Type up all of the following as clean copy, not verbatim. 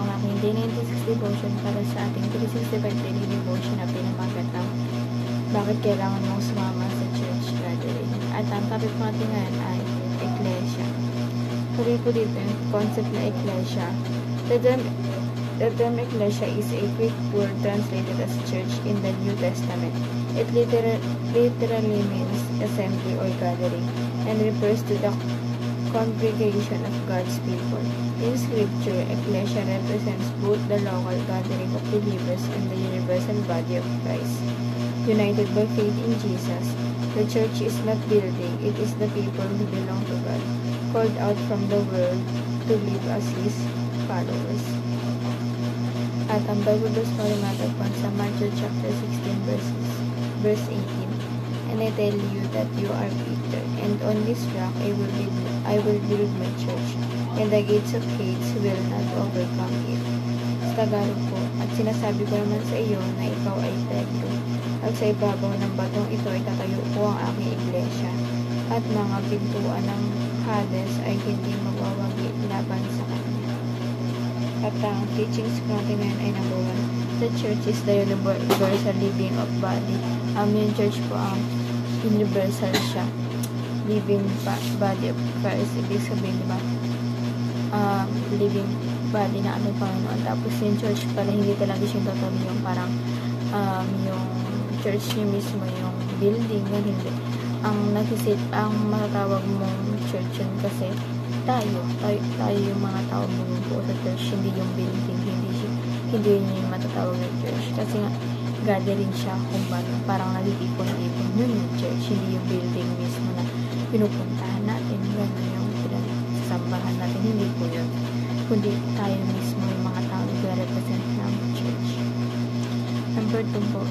po ang aking Day 96 devotion para sa ating 365 daily devotion na pinamagatang bakit kailangan mong sumama sa church gathering. At ang topic po natin ngayon ay Iglesia. Tuloy po dito yung concept na Iglesia. The term Iglesia is a Greek word translated as church in the New Testament. It literally means assembly or gathering and refers to the congregation of God's people. In Scripture, Ecclesia represents both the local gathering of believers and the universal body of Christ. United by faith in Jesus, the church is not building, it is the people who belong to God, called out from the world to live as His followers. At ang Bible verse po rin natagpuan sa Matthew chapter 16 verse 18. And I tell you that you are Peter, and on this rock I will build my church, and the gates of Hades will not overcome it. Sa Tagalog po, at sinasabi ko naman sa iyo na ikaw ay Pedro, at sa ibabaw ng batong ito itatayo ko ang aking iglesia, at mga pintuan ng Hades ay hindi mawawagi laban sa kanya. At ang teachings ko natin ngayon ay number 1. The church is the universal living of body. Yung church po ang universal siya. Living body of Christ. Ibig sabihin, diba? Living body na ating Panginoon. Tapos yung church pala, hindi talaga siya totally yung parang yung church niya mismo, yung building, yun hindi. Ang matatawag mong church yun kasi tayo yung mga tao bumubuo sa church, hindi yung building, hindi yun yung matatawag na church. Kasi nga, gathering siya kung parang nagtitipon-tipon yun yung church, hindi yung building mismo na pinupuntahan natin, gano'n yung pinagsasambahan natin, hindi po yun. Kundi tayo mismo yung mga tao nag-represent ng church. Number 2 po,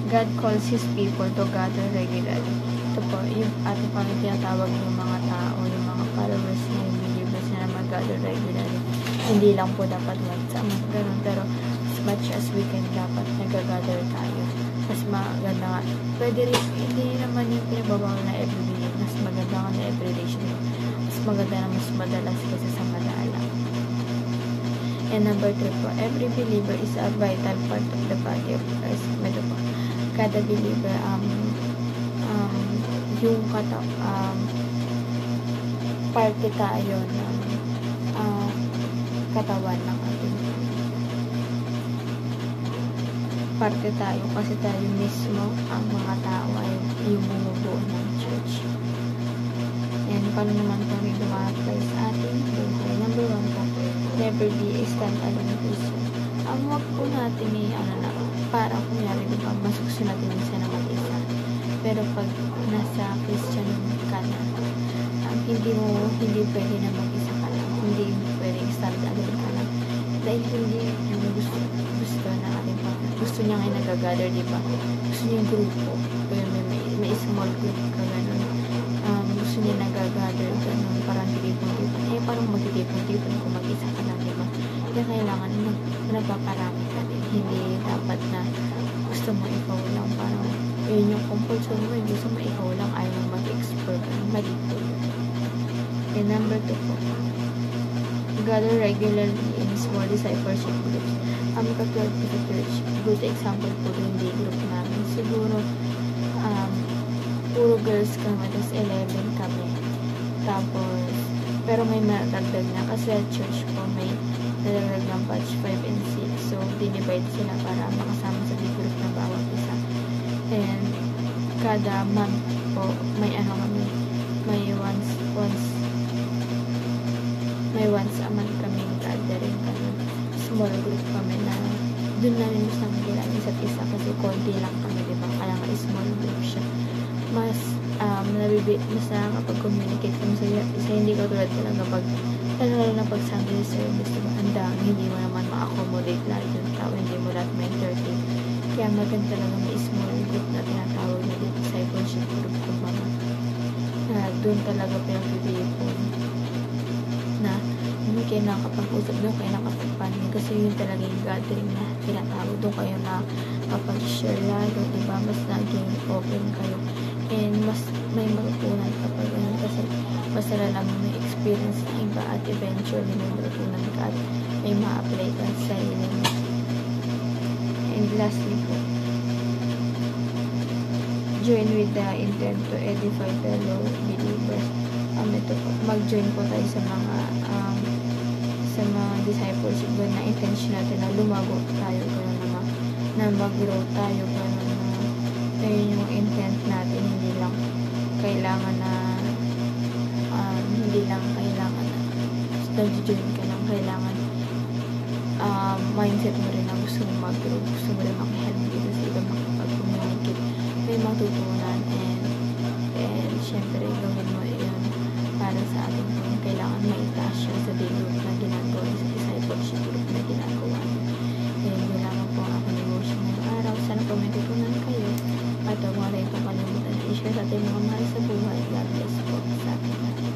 God calls His people to gather regularly. Ito po, yung ating pang tinatawag yung mga tao, yung mga followers niya, yung believers na mag-gather regularly. Hindi lang po dapat magsama, gano'n, pero as much as we can, dapat nag-gather tayo. Mas maganda nga. Pwede rin, hindi naman yung pinababawal na everyday. Mas maganda nga na everyday siya. Mas maganda na mas madalas kasi sa madaala. And number 3 po, every believer is a vital part of the body of Christ. Medyo po, kada believer, yung parte tayo ng katawan ng ating parte tayo kasi tayo mismo ang mga tao ay yung bumubuo ng church. And paano naman ito rin apply sa ating buhay? Number 1 po, never be a stand-alone Christian. Ang wag po natin parang kunyari diba, masukso natin isa na mag-isa. Pero pag nasa Christian ka na, hindi pwede na mag-isa ka lang. Hindi pwede stand-alone ka lang. Dahil hindi yung gusto na ating gusto niya ngayon nag-gather, diba? Gusto niya yung grupo. May small group ka, gano'n. Gusto niya nag-gather, gano'n. Parang tipon-tipon. Parang magtitipon-tipon kung mag-isa ka lang, diba? Kaya kailangan nagpaparami ka din. Hindi dapat na gusto mo ikaw lang. Parang yun yung comfort zone mo. Gusto mo ikaw lang. Ayaw mo mag-explore. Malito. And number 2 po, gather regularly in small discipleship groups. Katulad po sa church, good example po yung day group namin. Siguro, puro girls kami, tapos 11 kami. Tapos, pero may madagdag na kasi at church po may nadagdag ng batch 5 and 6. So, dinivide sila para makasama sa day group na bawat isa. And, kada month po, may kami, may once a month kaming gathering kami. Small group kami na dun namin mas nakikilala isa't isa kasi konti lang kami, diba? Kaya nga small group siya. Mas nakakapag-communicate kami sa isa, hindi ka tulad talaga lalo na pag Sunday service, diba? Ang dami, hindi mo naman ma-accommodate lahat yung tao, hindi mo lahat ma-entertain. Kaya maganda talaga may small group na tinatawag na discipleship group ko ba na dun talaga pinag-ibigipon na hindi kayo nakapag-usap, doon kayo nakapag-panig kasi yun talaga yung gathering na tinatawag, doon kayo na kapag-share lalo, diba? Mas naging open kayo and mas may matutunan kapag kasi mas nalalaman may experience na iba at eventually may matutunan ka at may ma-apply ka sa sarili mo. And lastly po, join with the intent to edify fellow believers. Ito po, mag-join po tayo sa mga discipleship na intention natin na lumago tayo, gano'n na mag-grow tayo, gano'n na yung intent natin. Hindi lang kailangan na nag-join ka lang, kailangan mindset mo rin na gusto mo mag-grow, gusto mo rin makihelp dito sa iba, makipag-communicate, may matutunan, and syempre gawin mo yun para sa ating kung kailangan maitaas siya sa day group na ginagawa, sa discipleship group na ginagawa. And yun lamang po ang aking devotion ngayong araw. Sana po may tutunan kayo at huwag mo rin po kalimutan na i-share sa ating mga mahal sa buhay. God bless po sa ating lahat.